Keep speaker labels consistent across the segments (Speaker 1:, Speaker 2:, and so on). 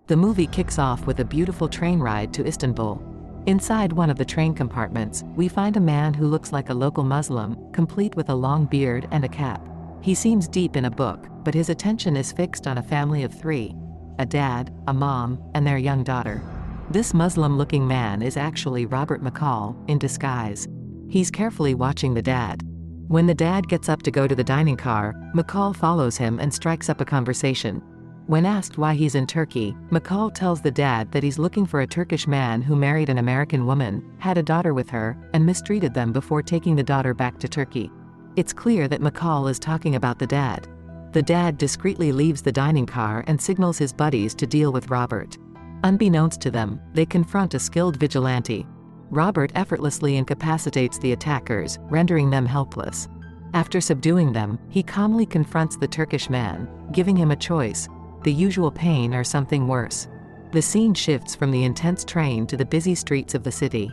Speaker 1: The movie kicks off with a beautiful train ride to Istanbul. Inside one of the train compartments, we find a man who looks like a local Muslim, complete with a long beard and a cap. He seems deep in a book, but his attention is fixed on a family of three: a dad, a mom, and their young daughter. This Muslim-looking man is actually Robert McCall, in disguise. He's carefully watching the dad. When the dad gets up to go to the dining car, McCall follows him and strikes up a conversation. When asked why he's in Turkey, McCall tells the dad that he's looking for a Turkish man who married an American woman, had a daughter with her, and mistreated them before taking the daughter back to Turkey. It's clear that McCall is talking about the dad. The dad discreetly leaves the dining car and signals his buddies to deal with Robert. Unbeknownst to them, they confront a skilled vigilante. Robert effortlessly incapacitates the attackers, rendering them helpless. After subduing them, he calmly confronts the Turkish man, giving him a choice: the usual pain or something worse. The scene shifts from the intense train to the busy streets of the city.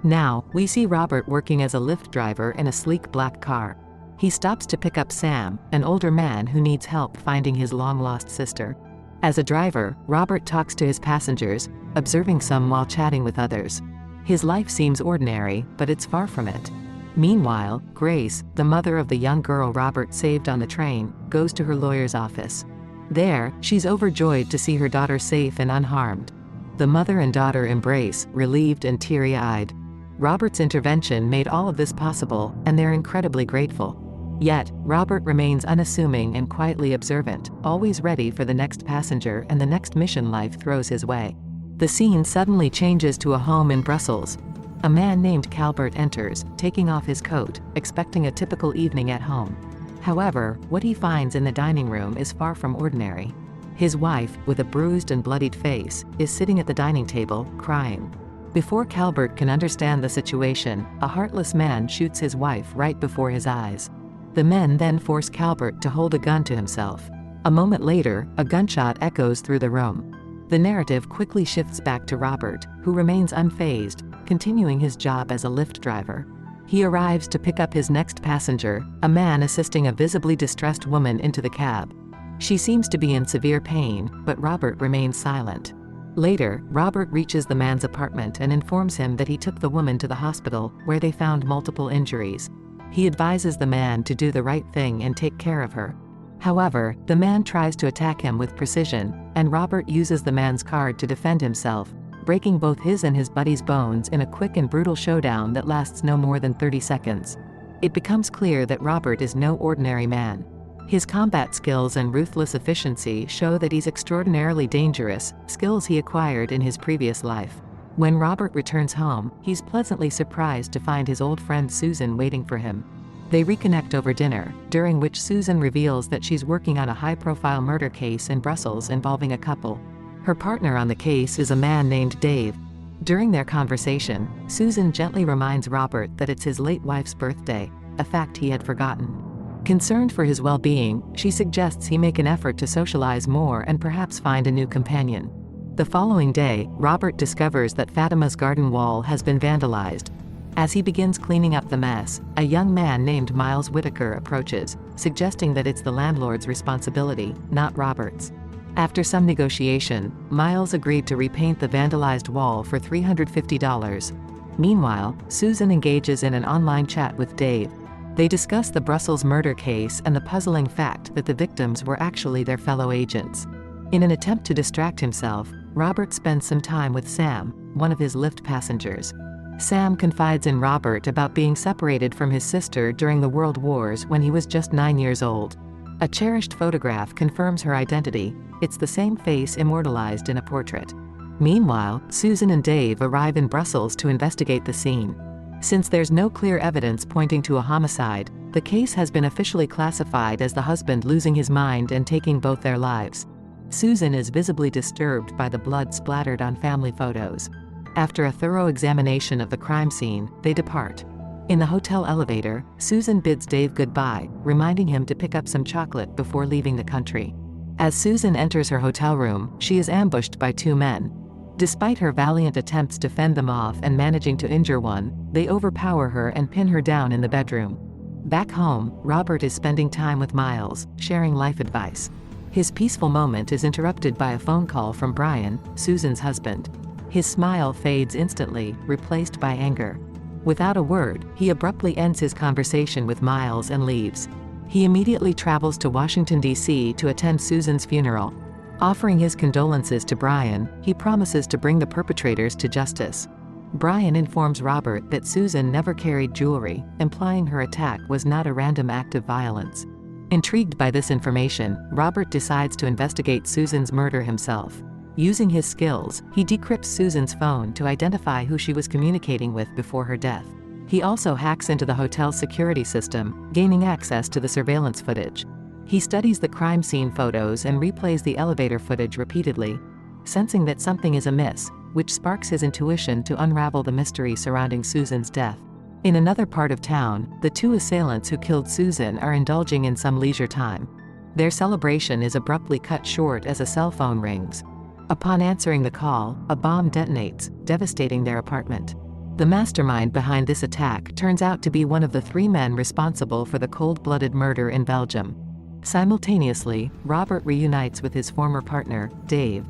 Speaker 1: Now, we see Robert working as a Lyft driver in a sleek black car. He stops to pick up Sam, an older man who needs help finding his long-lost sister. As a driver, Robert talks to his passengers, observing some while chatting with others. His life seems ordinary, but it's far from it. Meanwhile, Grace, the mother of the young girl Robert saved on the train, goes to her lawyer's office. There, she's overjoyed to see her daughter safe and unharmed. The mother and daughter embrace, relieved and teary-eyed. Robert's intervention made all of this possible, and they're incredibly grateful. Yet, Robert remains unassuming and quietly observant, always ready for the next passenger and the next mission life throws his way. The scene suddenly changes to a home in Brussels. A man named Calbert enters, taking off his coat, expecting a typical evening at home. However, what he finds in the dining room is far from ordinary. His wife, with a bruised and bloodied face, is sitting at the dining table, crying. Before Calbert can understand the situation, a heartless man shoots his wife right before his eyes. The men then force Calbert to hold a gun to himself. A moment later, a gunshot echoes through the room. The narrative quickly shifts back to Robert, who remains unfazed, continuing his job as a Lyft driver. He arrives to pick up his next passenger, a man assisting a visibly distressed woman into the cab. She seems to be in severe pain, but Robert remains silent. Later, Robert reaches the man's apartment and informs him that he took the woman to the hospital, where they found multiple injuries. He advises the man to do the right thing and take care of her. However, the man tries to attack him with precision, and Robert uses the man's card to defend himself, breaking both his and his buddy's bones in a quick and brutal showdown that lasts no more than 30 seconds. It becomes clear that Robert is no ordinary man. His combat skills and ruthless efficiency show that he's extraordinarily dangerous, skills he acquired in his previous life. When Robert returns home, he's pleasantly surprised to find his old friend Susan waiting for him. They reconnect over dinner, during which Susan reveals that she's working on a high-profile murder case in Brussels involving a couple. Her partner on the case is a man named Dave. During their conversation, Susan gently reminds Robert that it's his late wife's birthday, a fact he had forgotten. Concerned for his well-being, she suggests he make an effort to socialize more and perhaps find a new companion. The following day, Robert discovers that Fatima's garden wall has been vandalized. As he begins cleaning up the mess, a young man named Miles Whittaker approaches, suggesting that it's the landlord's responsibility, not Robert's. After some negotiation, Miles agreed to repaint the vandalized wall for $350. Meanwhile, Susan engages in an online chat with Dave. They discuss the Brussels murder case and the puzzling fact that the victims were actually their fellow agents. In an attempt to distract himself, Robert spends some time with Sam, one of his Lyft passengers. Sam confides in Robert about being separated from his sister during the World Wars when he was just 9 years old. A cherished photograph confirms her identity. It's the same face immortalized in a portrait. Meanwhile, Susan and Dave arrive in Brussels to investigate the scene. Since there's no clear evidence pointing to a homicide, the case has been officially classified as the husband losing his mind and taking both their lives. Susan is visibly disturbed by the blood splattered on family photos. After a thorough examination of the crime scene, they depart. In the hotel elevator, Susan bids Dave goodbye, reminding him to pick up some chocolate before leaving the country. As Susan enters her hotel room, she is ambushed by two men. Despite her valiant attempts to fend them off and managing to injure one, they overpower her and pin her down in the bedroom. Back home, Robert is spending time with Miles, sharing life advice. His peaceful moment is interrupted by a phone call from Brian, Susan's husband. His smile fades instantly, replaced by anger. Without a word, he abruptly ends his conversation with Miles and leaves. He immediately travels to Washington, D.C. to attend Susan's funeral. Offering his condolences to Brian, he promises to bring the perpetrators to justice. Brian informs Robert that Susan never carried jewelry, implying her attack was not a random act of violence. Intrigued by this information, Robert decides to investigate Susan's murder himself. Using his skills, he decrypts Susan's phone to identify who she was communicating with before her death. He also hacks into the hotel's security system, gaining access to the surveillance footage. He studies the crime scene photos and replays the elevator footage repeatedly, sensing that something is amiss, which sparks his intuition to unravel the mystery surrounding Susan's death. In another part of town, the two assailants who killed Susan are indulging in some leisure time. Their celebration is abruptly cut short as a cell phone rings. Upon answering the call, a bomb detonates, devastating their apartment. The mastermind behind this attack turns out to be one of the three men responsible for the cold-blooded murder in Belgium. Simultaneously, Robert reunites with his former partner, Dave.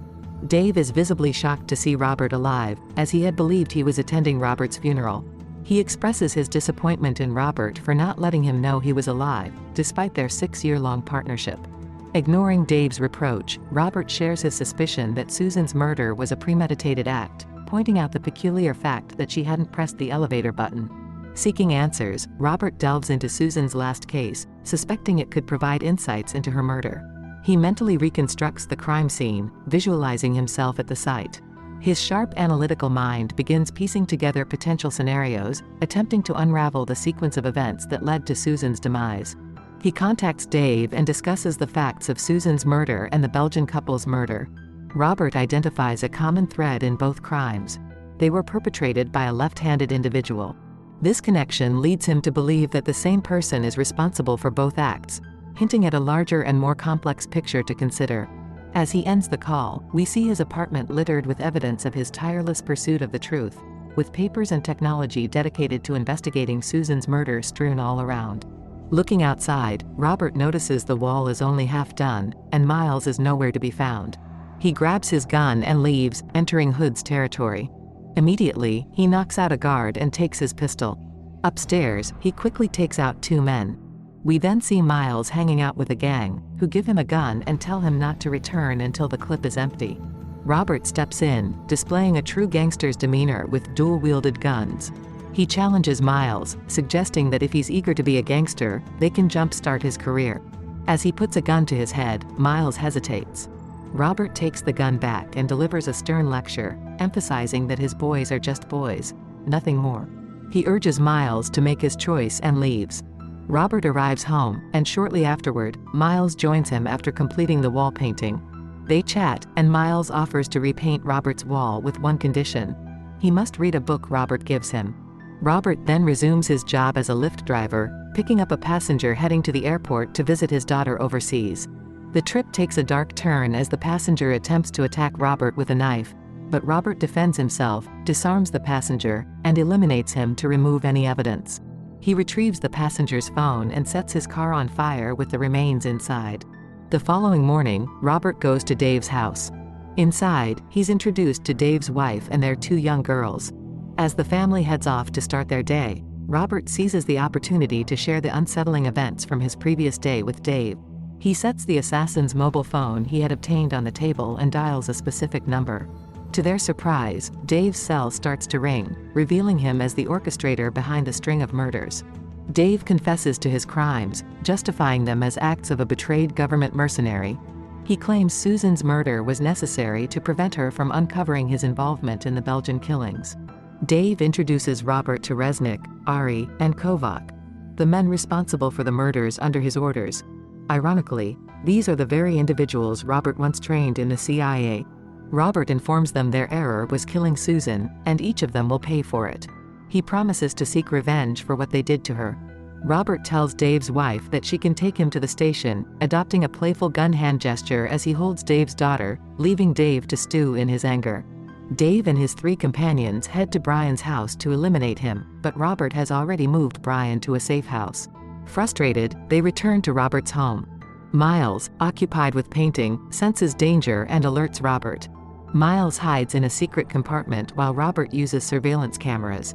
Speaker 1: Dave is visibly shocked to see Robert alive, as he had believed he was attending Robert's funeral. He expresses his disappointment in Robert for not letting him know he was alive, despite their 6-year-long partnership. Ignoring Dave's reproach, Robert shares his suspicion that Susan's murder was a premeditated act, pointing out the peculiar fact that she hadn't pressed the elevator button. Seeking answers, Robert delves into Susan's last case, suspecting it could provide insights into her murder. He mentally reconstructs the crime scene, visualizing himself at the site. His sharp analytical mind begins piecing together potential scenarios, attempting to unravel the sequence of events that led to Susan's demise. He contacts Dave and discusses the facts of Susan's murder and the Belgian couple's murder. Robert identifies a common thread in both crimes. They were perpetrated by a left-handed individual. This connection leads him to believe that the same person is responsible for both acts, hinting at a larger and more complex picture to consider. As he ends the call, we see his apartment littered with evidence of his tireless pursuit of the truth, with papers and technology dedicated to investigating Susan's murder strewn all around. Looking outside, Robert notices the wall is only half done, and Miles is nowhere to be found. He grabs his gun and leaves, entering Hood's territory. Immediately, he knocks out a guard and takes his pistol. Upstairs, he quickly takes out 2 men. We then see Miles hanging out with a gang, who give him a gun and tell him not to return until the clip is empty. Robert steps in, displaying a true gangster's demeanor with dual-wielded guns. He challenges Miles, suggesting that if he's eager to be a gangster, they can jumpstart his career. As he puts a gun to his head, Miles hesitates. Robert takes the gun back and delivers a stern lecture, emphasizing that his boys are just boys, nothing more. He urges Miles to make his choice and leaves. Robert arrives home, and shortly afterward, Miles joins him after completing the wall painting. They chat, and Miles offers to repaint Robert's wall with one condition. He must read a book Robert gives him. Robert then resumes his job as a Lyft driver, picking up a passenger heading to the airport to visit his daughter overseas. The trip takes a dark turn as the passenger attempts to attack Robert with a knife, but Robert defends himself, disarms the passenger, and eliminates him to remove any evidence. He retrieves the passenger's phone and sets his car on fire with the remains inside. The following morning, Robert goes to Dave's house. Inside, he's introduced to Dave's wife and their 2 young girls. As the family heads off to start their day, Robert seizes the opportunity to share the unsettling events from his previous day with Dave. He sets the assassin's mobile phone he had obtained on the table and dials a specific number. To their surprise, Dave's cell starts to ring, revealing him as the orchestrator behind the string of murders. Dave confesses to his crimes, justifying them as acts of a betrayed government mercenary. He claims Susan's murder was necessary to prevent her from uncovering his involvement in the Belgian killings. Dave introduces Robert to Resnik, Ari, and Kovac, the men responsible for the murders under his orders. Ironically, these are the very individuals Robert once trained in the CIA. Robert informs them their error was killing Susan, and each of them will pay for it. He promises to seek revenge for what they did to her. Robert tells Dave's wife that she can take him to the station, adopting a playful gun hand gesture as he holds Dave's daughter, leaving Dave to stew in his anger. Dave and his 3 companions head to Brian's house to eliminate him, but Robert has already moved Brian to a safe house. Frustrated, they return to Robert's home. Miles, occupied with painting, senses danger and alerts Robert. Miles hides in a secret compartment while Robert uses surveillance cameras.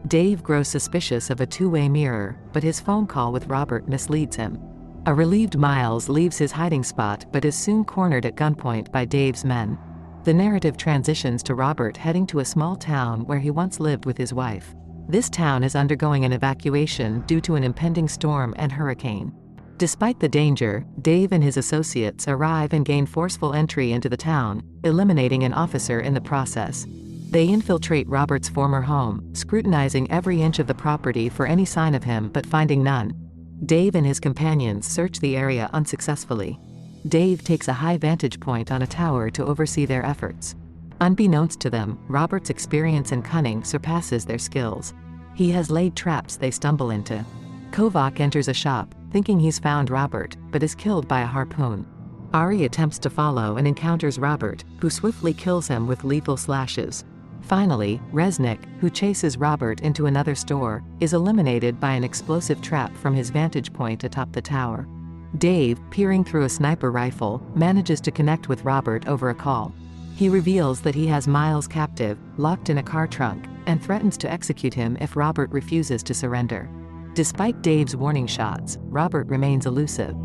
Speaker 1: Dave grows suspicious of a two-way mirror, but his phone call with Robert misleads him. A relieved Miles leaves his hiding spot but is soon cornered at gunpoint by Dave's men. The narrative transitions to Robert heading to a small town where he once lived with his wife. This town is undergoing an evacuation due to an impending storm and hurricane. Despite the danger, Dave and his associates arrive and gain forceful entry into the town, eliminating an officer in the process. They infiltrate Robert's former home, scrutinizing every inch of the property for any sign of him but finding none. Dave and his companions search the area unsuccessfully. Dave takes a high vantage point on a tower to oversee their efforts. Unbeknownst to them, Robert's experience and cunning surpasses their skills. He has laid traps they stumble into. Kovac enters a shop, thinking he's found Robert, but is killed by a harpoon. Ari attempts to follow and encounters Robert, who swiftly kills him with lethal slashes. Finally, Resnik, who chases Robert into another store, is eliminated by an explosive trap from his vantage point atop the tower. Dave, peering through a sniper rifle, manages to connect with Robert over a call. He reveals that he has Miles captive, locked in a car trunk, and threatens to execute him if Robert refuses to surrender. Despite Dave's warning shots, Robert remains elusive.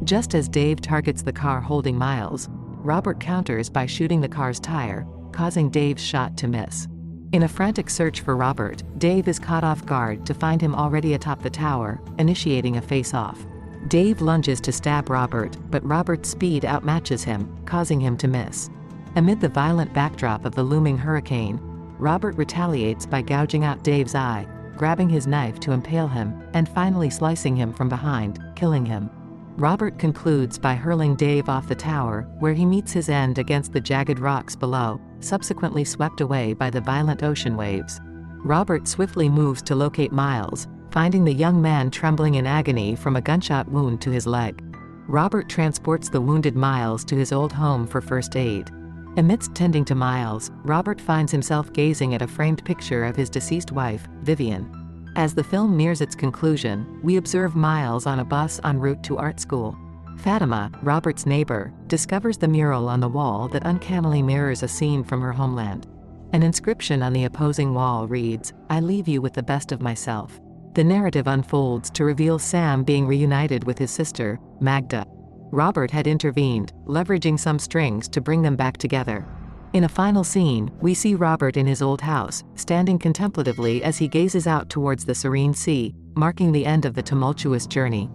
Speaker 1: Just as Dave targets the car holding Miles, Robert counters by shooting the car's tire, causing Dave's shot to miss. In a frantic search for Robert, Dave is caught off guard to find him already atop the tower, initiating a face-off. Dave lunges to stab Robert, but Robert's speed outmatches him, causing him to miss. Amid the violent backdrop of the looming hurricane, Robert retaliates by gouging out Dave's eye, grabbing his knife to impale him, and finally slicing him from behind, killing him. Robert concludes by hurling Dave off the tower, where he meets his end against the jagged rocks below, subsequently swept away by the violent ocean waves. Robert swiftly moves to locate Miles, finding the young man trembling in agony from a gunshot wound to his leg. Robert transports the wounded Miles to his old home for first aid. Amidst tending to Miles, Robert finds himself gazing at a framed picture of his deceased wife, Vivian. As the film nears its conclusion, we observe Miles on a bus en route to art school. Fatima, Robert's neighbor, discovers the mural on the wall that uncannily mirrors a scene from her homeland. An inscription on the opposing wall reads, "I leave you with the best of myself." The narrative unfolds to reveal Sam being reunited with his sister, Magda. Robert had intervened, leveraging some strings to bring them back together. In a final scene, we see Robert in his old house, standing contemplatively as he gazes out towards the serene sea, marking the end of the tumultuous journey.